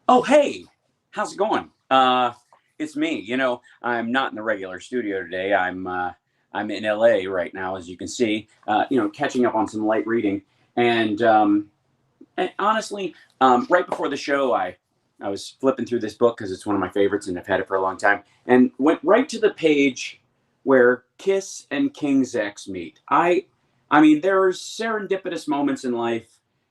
Oh, hey, how's it going? It's me. I'm not in the regular studio today. I'm in LA right now, as you can see. Catching up on some light reading, and honestly, right before the show, I was flipping through this book because it's one of my favorites, and I've had it for a long time, and went right to the page where Kiss and King's X meet. I mean, there are serendipitous moments in life,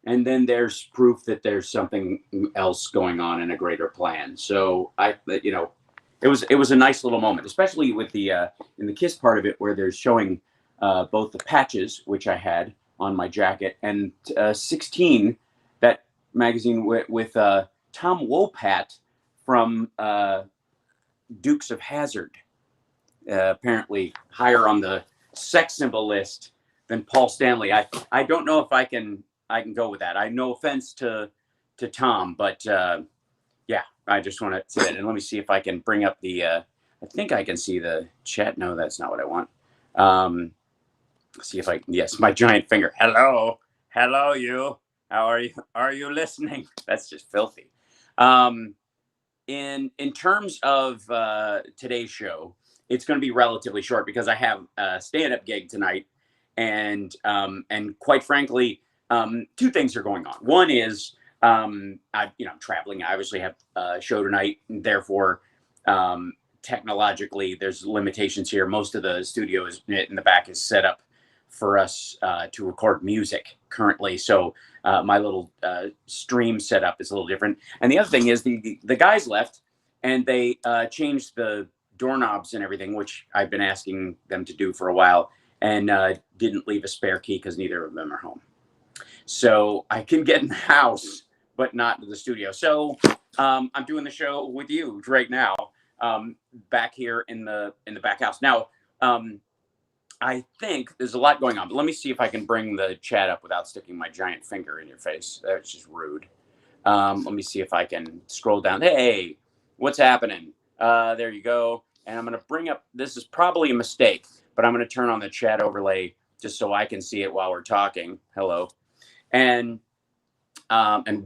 and then there's proof that there's something else going on in a greater plan. So it was a nice little moment, especially with the in the Kiss part of it, where they're showing both the patches, which I had on my jacket, and 16, that magazine with Tom Wopat from Dukes of Hazzard, apparently higher on the sex symbol list than Paul Stanley. I don't know if I can go with that. I no offense to Tom, but yeah, I just want to say that. And let me see if I can bring up the. I think I can see the chat. No, that's not what I want. See if I can. Yes, my giant finger. Hello, you. How are you? Are you listening? That's just filthy. In terms of today's show, it's going to be relatively short because I have a stand-up gig tonight, and quite frankly, two things are going on. One is I'm traveling. I obviously have a show tonight, and therefore, technologically, there's limitations here. Most of the studio in the back is set up for us to record music currently. So my little stream setup is a little different. And the other thing is the guys left, and they changed the doorknobs and everything, which I've been asking them to do for a while, and didn't leave a spare key because neither of them are home. So I can get in the house, but not to the studio. So I'm doing the show with you right now, back here in the back house. Now, I think there's a lot going on, but let me see if I can bring the chat up without sticking my giant finger in your face. That's just rude. Let me see if I can scroll down. Hey, what's happening? There you go. And I'm going to bring up, this is probably a mistake, but I'm going to turn on the chat overlay just so I can see it while we're talking. Hello. And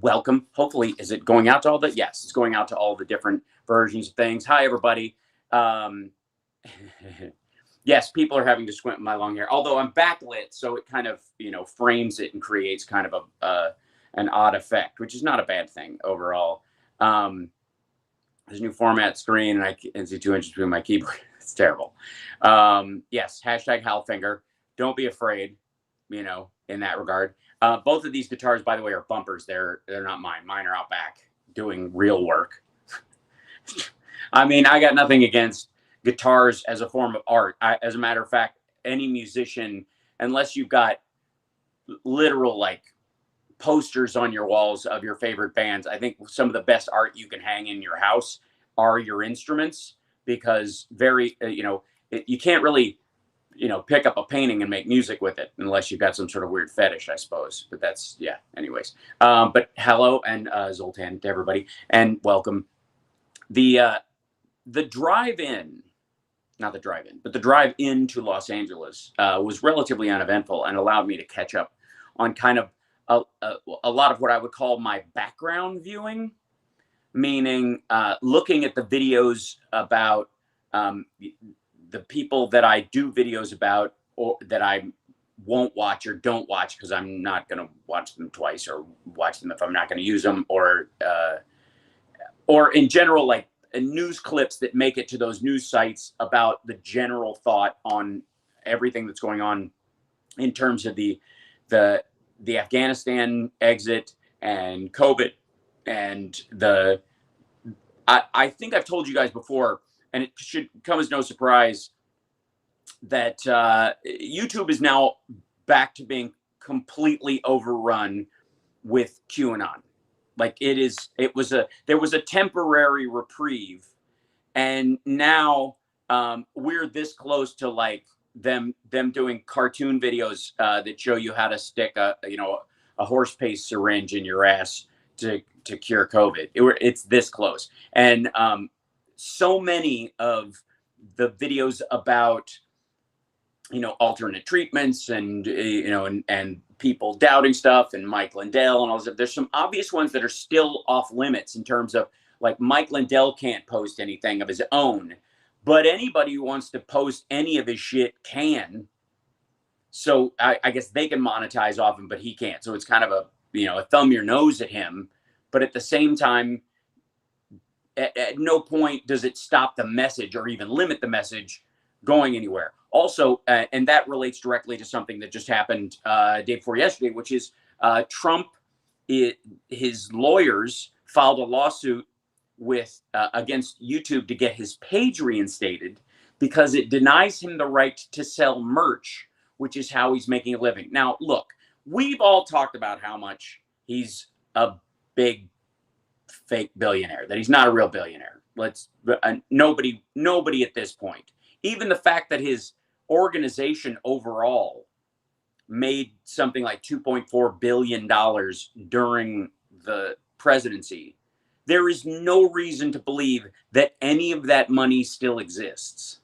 welcome. Hopefully, is it going out to all the, yes, it's going out to all the different versions of things. Hi, everybody. Yes, people are having to squint with my long hair, although I'm backlit, so it kind of, frames it and creates kind of an odd effect, which is not a bad thing overall. There's a new format screen, and I can see 2 inches between my keyboard. It's terrible. Yes, hashtag Halfinger. Don't be afraid, in that regard. Both of these guitars, by the way, are bumpers. They're not mine. Mine are out back doing real work. I mean, I got nothing against guitars as a form of art. As a matter of fact, any musician, unless you've got literal like posters on your walls of your favorite bands, I think some of the best art you can hang in your house are your instruments, because you can't really pick up a painting and make music with it unless you've got some sort of weird fetish, I suppose. But that's, yeah, anyways. But hello, and Zoltan, to everybody, and welcome. The drive-in, not the drive-in, but the drive-in to Los Angeles was relatively uneventful and allowed me to catch up on kind of a lot of what I would call my background viewing, meaning looking at the videos about the people that I do videos about, or that I won't watch or don't watch because I'm not going to watch them twice, or watch them if I'm not going to use them, or in general, like news clips that make it to those news sites about the general thought on everything that's going on in terms of the Afghanistan exit and COVID, and I think I've told you guys before, and it should come as no surprise, that YouTube is now back to being completely overrun with QAnon. Like there was a temporary reprieve, and now we're this close to like them doing cartoon videos that show you how to stick a horse paste syringe in your ass to cure COVID. It's this close, and so many of the videos about alternate treatments and, and people doubting stuff and Mike Lindell and all this. There's some obvious ones that are still off limits in terms of, like, Mike Lindell can't post anything of his own, but anybody who wants to post any of his shit can. So I guess they can monetize off him, but he can't. So it's kind of a thumb your nose at him. But at the same time, at no point does it stop the message or even limit the message going anywhere. Also, and that relates directly to something that just happened day before yesterday, which is Trump, his lawyers filed a lawsuit against YouTube to get his page reinstated because it denies him the right to sell merch, which is how he's making a living. Now, look, we've all talked about how much he's a big fake billionaire, that he's not a real billionaire. Nobody at this point. Even the fact that his organization overall made something like $2.4 billion during the presidency, there is no reason to believe that any of that money still exists,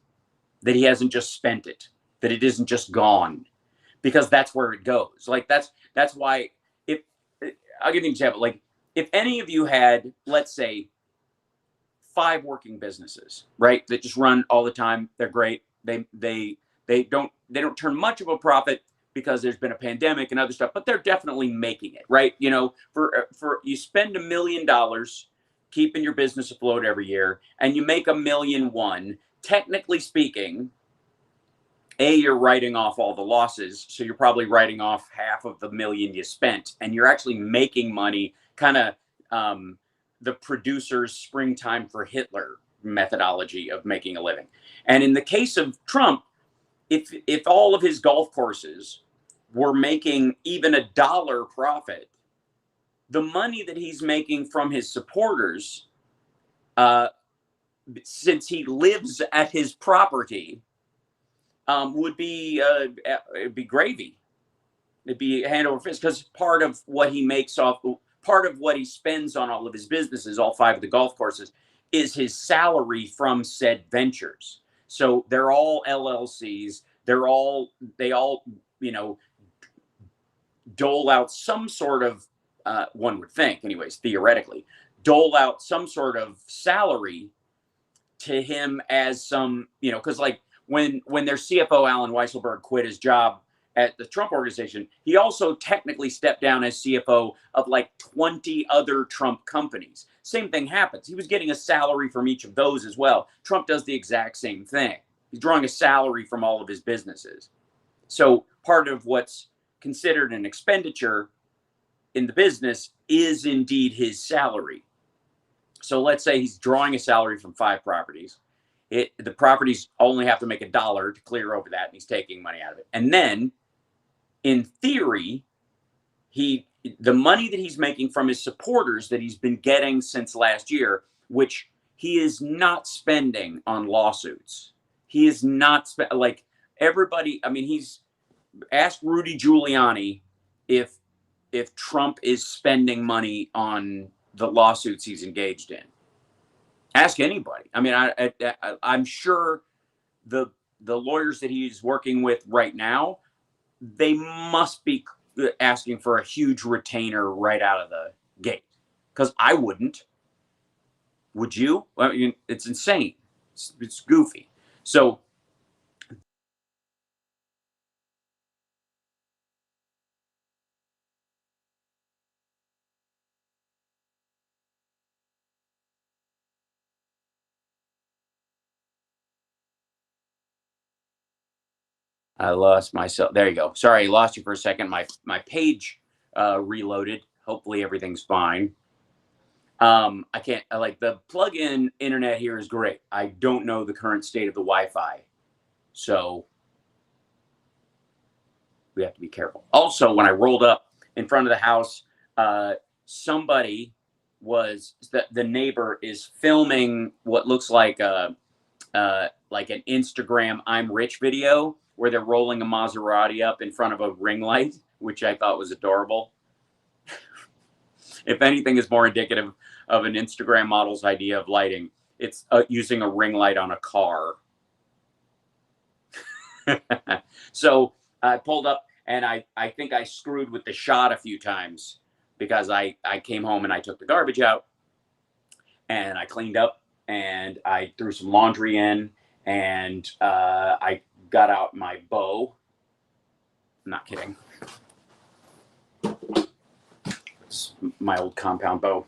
that he hasn't just spent it, that it isn't just gone, because that's where it goes. Like, that's why, if I'll give you an example, like, if any of you had, let's say, 5 working businesses, right, that just run all the time, they're great. They don't turn much of a profit because there's been a pandemic and other stuff, but they're definitely making it, right? For you spend $1 million keeping your business afloat every year, and you make $1.1 million. Technically speaking, you're writing off all the losses, so you're probably writing off half of the $1 million you spent, and you're actually making money, kind of the producer's Springtime for Hitler methodology of making a living. And in the case of Trump, if all of his golf courses were making even $1 profit, the money that he's making from his supporters, since he lives at his property, would be it'd be gravy. It'd be hand over fist, because part of what he makes off, part of what he spends on all of his businesses, all 5 of the golf courses, is his salary from said ventures. So they're all LLCs. They all dole out some sort of, one would think, anyways, theoretically, dole out some sort of salary to him as some, because like when their CFO, Alan Weisselberg, quit his job at the Trump organization, he also technically stepped down as CFO of like 20 other Trump companies. Same thing happens. He was getting a salary from each of those as well. Trump does the exact same thing. He's drawing a salary from all of his businesses. So part of what's considered an expenditure in the business is indeed his salary. So let's say he's drawing a salary from 5 properties. The properties only have to make $1 to clear over that, and he's taking money out of it. And then, in theory, the money that he's making from his supporters that he's been getting since last year, which he is not spending on lawsuits. He is not like everybody. I mean, he's asked Rudy Giuliani if Trump is spending money on the lawsuits he's engaged in. Ask anybody. I mean, I'm sure the lawyers that he's working with right now, they must be asking for a huge retainer right out of the gate, because I wouldn't. Would you? I mean, it's insane. It's goofy. So I lost myself. There you go. Sorry, I lost you for a second. My page reloaded. Hopefully everything's fine. I can't, like, the plug-in internet here is great. I don't know the current state of the Wi-Fi, so we have to be careful. Also, when I rolled up in front of the house, somebody the neighbor is filming what looks like an Instagram I'm rich video where they're rolling a Maserati up in front of a ring light, which I thought was adorable. If anything is more indicative of an Instagram model's idea of lighting, it's using a ring light on a car. So I pulled up, and I think I screwed with the shot a few times because I came home and I took the garbage out and I cleaned up and I threw some laundry in, and I got out my bow. I'm not kidding. It's my old compound bow.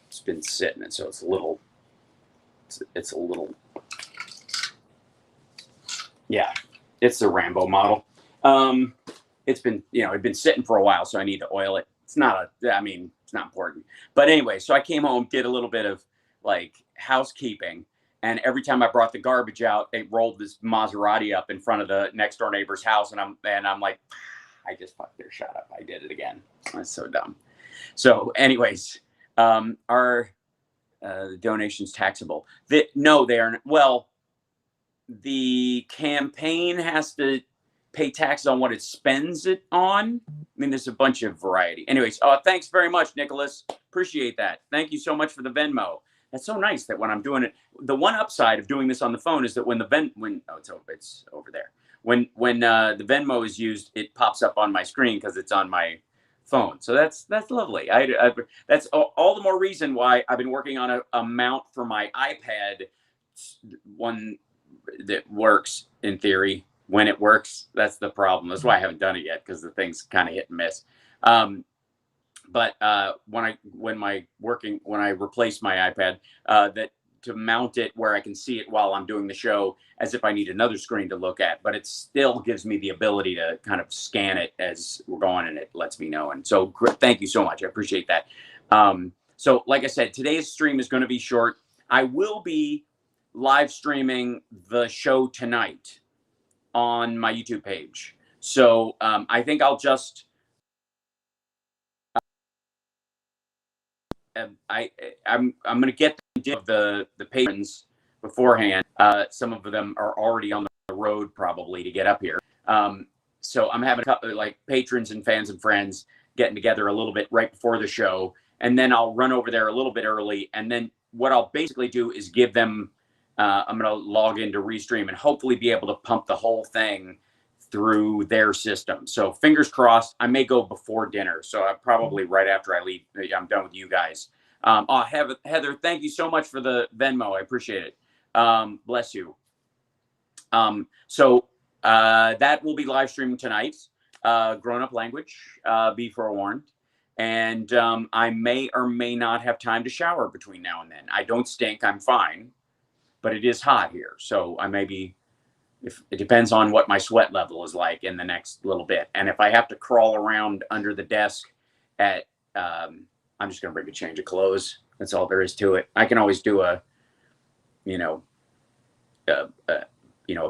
It's been sitting, and so it's a little. It's a little. Yeah, it's the Rambo model. It's been, it'd been sitting for a while, so I need to oil it. It's not it's not important. But anyway, so I came home, did a little bit of like housekeeping, and every time I brought the garbage out, they rolled this Maserati up in front of the next door neighbor's house, and I'm like, I just fucked their shot up. I did it again. That's so dumb. So, anyways, are donations taxable? No, they aren't. Well, the campaign has to pay taxes on what it spends it on. I mean, there's a bunch of variety. Anyways, thanks very much, Nicholas. Appreciate that. Thank you so much for the Venmo. That's so nice that when I'm doing it, the one upside of doing this on the phone is that when it's over there. When the Venmo is used, it pops up on my screen because it's on my phone. So that's lovely. That's all the more reason why I've been working on a mount for my iPad, one that works in theory. When it works, that's the problem. That's why I haven't done it yet, because the thing's kind of hit and miss. But when I replace my iPad, that to mount it where I can see it while I'm doing the show, as if I need another screen to look at, but it still gives me the ability to kind of scan it as we're going, and it lets me know. And so thank you so much. I appreciate that. So like I said, today's stream is going to be short. I will be live streaming the show tonight on my YouTube page. So I think I'll just I'm going to get the patrons beforehand. Some of them are already on the road probably to get up here. So I'm having a couple like patrons and fans and friends getting together a little bit right before the show, and then I'll run over there a little bit early, and then what I'll basically do is give them I'm going to log into Restream and hopefully be able to pump the whole thing through their system. So fingers crossed. I may go before dinner, so I'm probably right after I leave. I'm done with you guys. Heather, thank you so much for the Venmo. I appreciate it. Bless you. So that will be live streaming tonight. Grown Up Language, be forewarned. And I may or may not have time to shower between now and then. I don't stink. I'm fine. But it is hot here, so I may be, if it depends on what my sweat level is like in the next little bit. And if I have to crawl around under the desk I'm just going to bring a change of clothes. That's all there is to it. I can always do a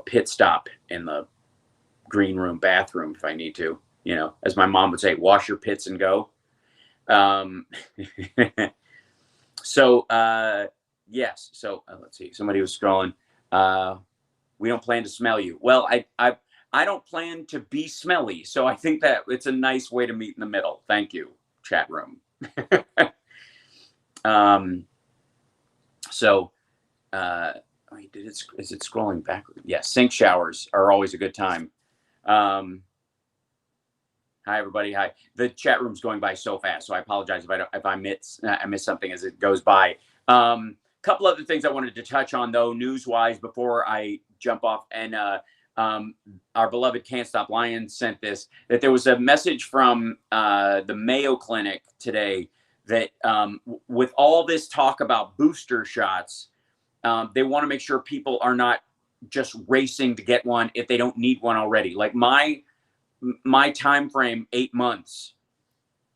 pit stop in the green room bathroom if I need to, as my mom would say, wash your pits and go. Yes. So let's see. Somebody was scrolling. We don't plan to smell you. Well, I don't plan to be smelly. So I think that it's a nice way to meet in the middle. Thank you, chat room. Is it scrolling backward? Yes. Sink showers are always a good time. Hi, everybody. Hi. The chat room's going by so fast, so I apologize if I miss something as it goes by. Couple other things I wanted to touch on, though, news-wise, before I jump off. And our beloved Can't Stop Lion sent this, that there was a message from the Mayo Clinic today that with all this talk about booster shots, they want to make sure people are not just racing to get one if they don't need one already. Like my time frame, 8 months,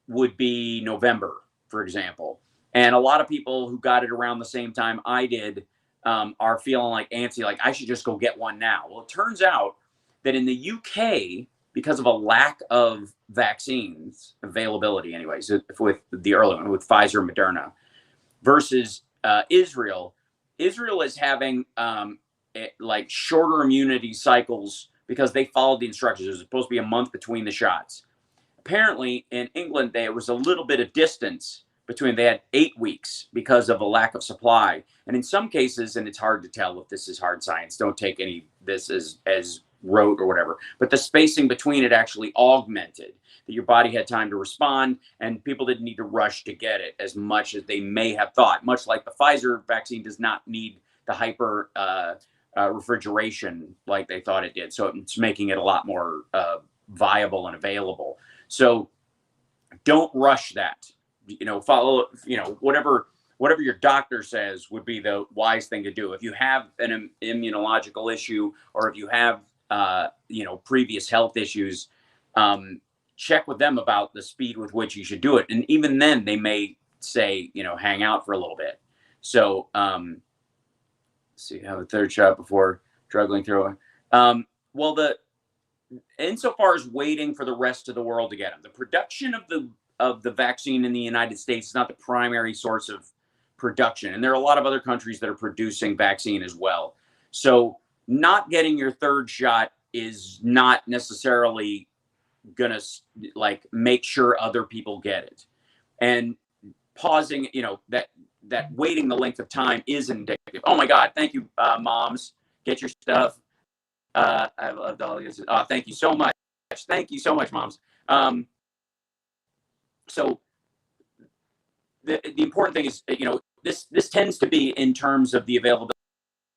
would be November, for example. And a lot of people who got it around the same time I did are feeling like antsy, like I should just go get one now. Well, it turns out that in the UK, because of a lack of vaccines availability, anyways, with the early one, with Pfizer and Moderna, versus Israel is having like shorter immunity cycles because they followed the instructions. There's supposed to be a month between the shots. Apparently, in England, there was a little bit of distance between. They had 8 weeks because of a lack of supply. And in some cases, and it's hard to tell if this is hard science, don't take any this as wrote or whatever, but the spacing between it actually augmented, that your body had time to respond, and people didn't need to rush to get it as much as they may have thought, much like the Pfizer vaccine does not need the hyper refrigeration like they thought it did. So it's making it a lot more viable and available. So don't rush that. Follow, whatever your doctor says would be the wise thing to do. If you have an immunological issue, or if you have previous health issues, check with them about the speed with which you should do it. And even then they may say, hang out for a little bit. So see, have a third shot before struggling through it. Well, insofar as waiting for the rest of the world to get them, the production of the vaccine in the United States is not the primary source of production, and there are a lot of other countries that are producing vaccine as well. So not getting your third shot is not necessarily gonna make sure other people get it, and pausing, that waiting the length of time is indicative. Oh my God, thank you, moms, get your stuff. I loved all this. Thank you so much. Thank you so much, moms. So the important thing is, this tends to be, in terms of the availability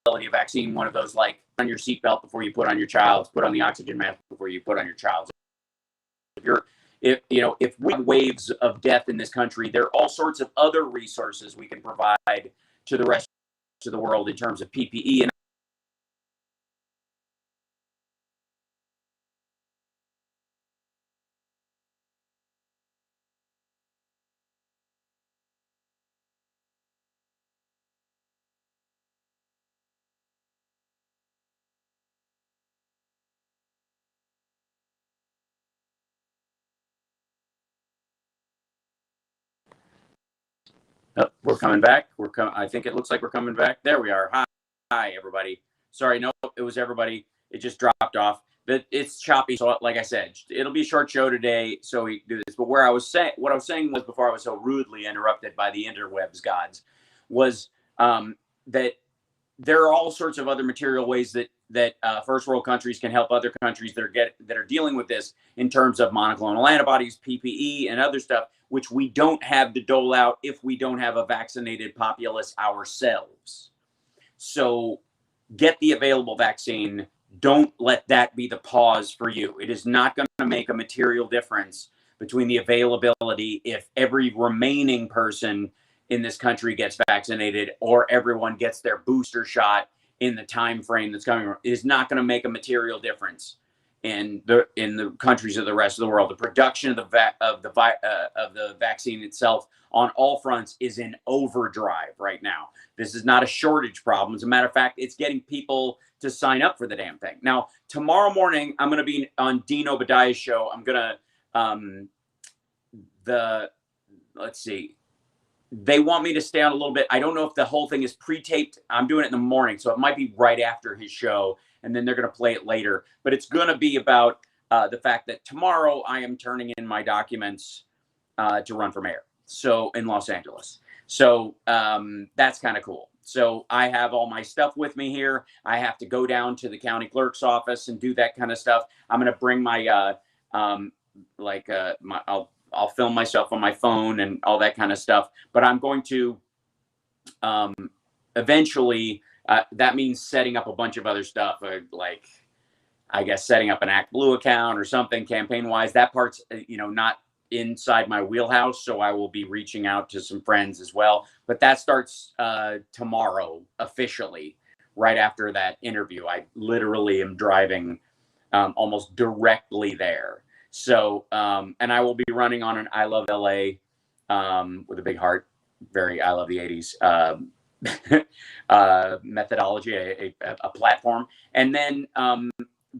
of vaccine, one of those like on your seatbelt before you put on your child's, put on the oxygen mask before you put on your child's. If we have waves of death in this country, there are all sorts of other resources we can provide to the rest of the world in terms of PPE and we're coming back. I think it looks like we're coming back. There we are. Hi, everybody. Sorry, no, it was everybody. It just dropped off. It's choppy. So, like I said, it'll be a short show today, so we do this. But what I was saying was, before I was so rudely interrupted by the interwebs gods, was that there are all sorts of other material ways that first world countries can help other countries that are dealing with this, in terms of monoclonal antibodies, PPE, and other stuff, which we don't have to dole out if we don't have a vaccinated populace ourselves. So get the available vaccine. Don't let that be the pause for you. It is not going to make a material difference between the availability if every remaining person in this country gets vaccinated or everyone gets their booster shot in the time frame that's coming. It is not going to make a material difference in the countries of the rest of the world. The production of the vaccine itself on all fronts is in overdrive right now. This is not a shortage problem. As a matter of fact, it's getting people to sign up for the damn thing. Now, tomorrow morning, I'm going to be on Dean Obadiah's show. I'm going to, let's see. They want me to stay on a little bit. I don't know if the whole thing is pre-taped. I'm doing it in the morning, so it might be right after his show, and then they're going to play it later. But it's going to be about the fact that tomorrow I am turning in my documents to run for mayor, so in Los Angeles. So that's kind of cool. So I have all my stuff with me here. I have to go down to the county clerk's office and do that kind of stuff. I'm going to bring my I'll film myself on my phone and all that kind of stuff. But I'm going to eventually, that means setting up a bunch of other stuff, like I guess setting up an ActBlue account or something campaign-wise. That part's not inside my wheelhouse, so I will be reaching out to some friends as well. But that starts tomorrow officially, right after that interview. I literally am driving almost directly there. So, and I will be running on an I Love LA with a big heart, very I Love the 80s methodology, a platform. And then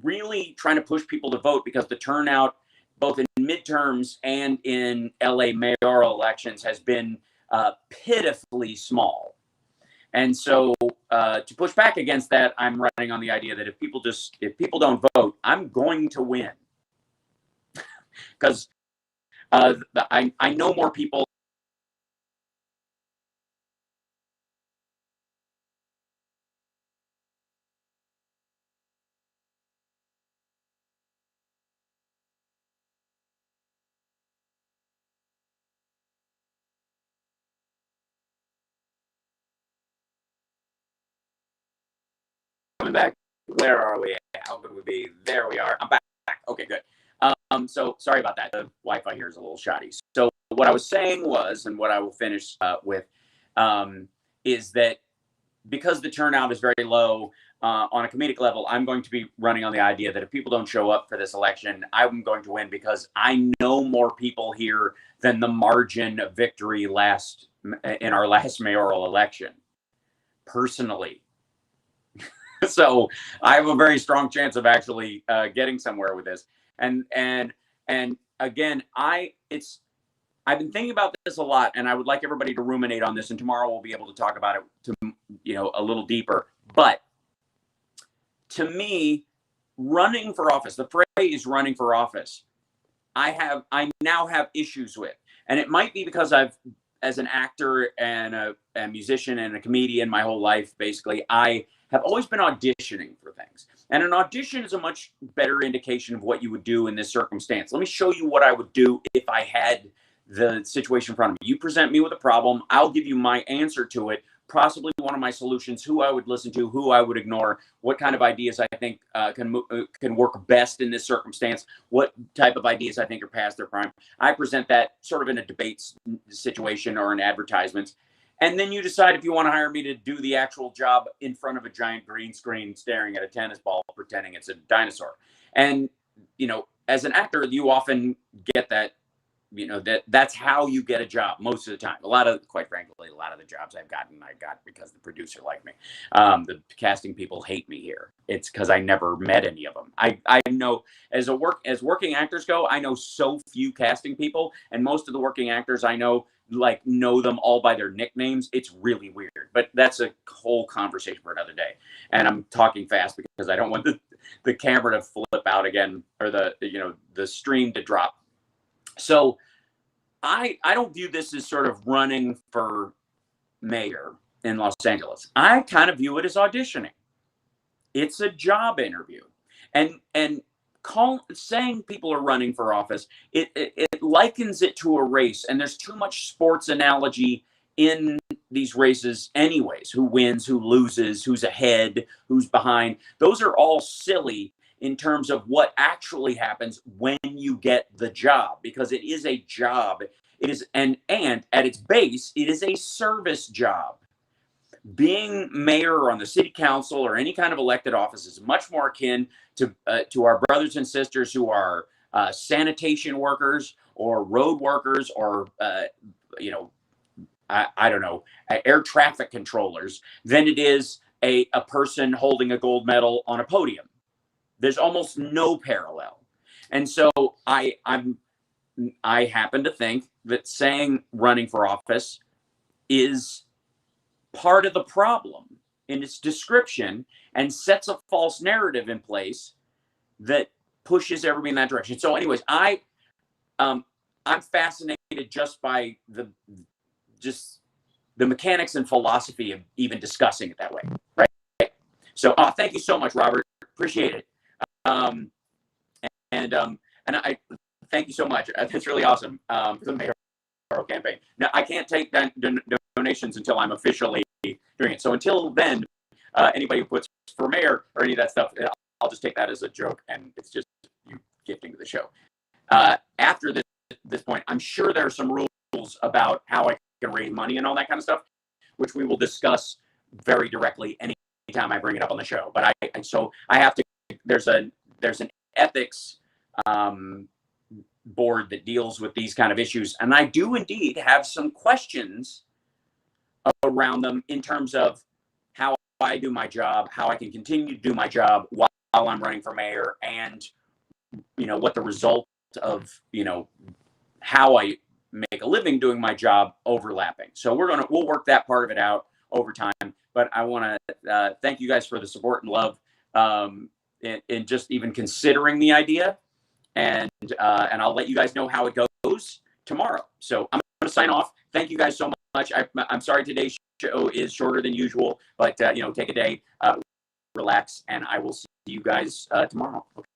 really trying to push people to vote, because the turnout, both in midterms and in LA mayoral elections, has been pitifully small. And so to push back against that, I'm running on the idea that if people don't vote, I'm going to win. Because I know more people Where are we? How could we be? There we are. I'm back. Okay, good. So sorry about that. The Wi-Fi here is a little shoddy. So what I was saying was, and what I will finish with, is that because the turnout is very low on a comedic level, I'm going to be running on the idea that if people don't show up for this election, I'm going to win because I know more people here than the margin of victory in our last mayoral election, personally. So I have a very strong chance of actually getting somewhere with this. And again, I've been thinking about this a lot, and I would like everybody to ruminate on this. And tomorrow we'll be able to talk about it a little deeper. But to me, running for office, the phrase "running for office," I now have issues with, and it might be because as an actor and a musician and a comedian my whole life, basically, I have always been auditioning for things. And an audition is a much better indication of what you would do in this circumstance. Let me show you what I would do if I had the situation in front of me. You present me with a problem, I'll give you my answer to it, possibly one of my solutions, who I would listen to, who I would ignore, what kind of ideas I think can work best in this circumstance, what type of ideas I think are past their prime. I present that sort of in a debate situation or an advertisement. And then you decide if you want to hire me to do the actual job in front of a giant green screen, staring at a tennis ball, pretending it's a dinosaur. And, as an actor, you often get that, that's how you get a job most of the time. Quite frankly, a lot of the jobs I got because the producer liked me. The casting people hate me here. It's because I never met any of them. I know as working actors go, I know so few casting people, and most of the working actors I know them all by their nicknames. It's really weird, but that's a whole conversation for another day. And I'm talking fast because I don't want the camera to flip out again, or the stream to drop. So I don't view this as sort of running for mayor in Los Angeles. I kind of view it as auditioning. It's a job interview. And saying people are running for office, it likens it to a race. And there's too much sports analogy in these races anyways. Who wins, who loses, who's ahead, who's behind. Those are all silly in terms of what actually happens when you get the job, because it is a job. It is, and at its base, it is a service job. Being mayor or on the city council or any kind of elected office is much more akin to our brothers and sisters who are sanitation workers or road workers or I don't know, air traffic controllers than it is a person holding a gold medal on a podium. There's almost no parallel. And so I happen to think that saying running for office is part of the problem in its description and sets a false narrative in place that pushes everybody in that direction. So anyways, I'm fascinated just by the mechanics and philosophy of even discussing it that way, right? So thank you so much, Robert. Appreciate it. And I thank you so much. It's really awesome for the mayoral campaign. Now, I can't take donations until I'm officially doing it. So until then, anybody who puts for mayor or any of that stuff, I'll just take that as a joke, and it's just you gifting to the show. After this point, I'm sure there are some rules about how I can raise money and all that kind of stuff, which we will discuss very directly anytime I bring it up on the show. But I have to. There's an ethics board that deals with these kind of issues, and I do indeed have some questions around them in terms of how I do my job, how I can continue to do my job while I'm running for mayor, and what the result of how I make a living doing my job overlapping. So we'll work that part of it out over time. But I want to thank you guys for the support and love in just even considering the idea, and I'll let you guys know how it goes tomorrow. So I'm going to sign off. Thank you guys so much. I'm sorry today's show is shorter than usual, but take a day, relax, and I will see you guys tomorrow. Okay.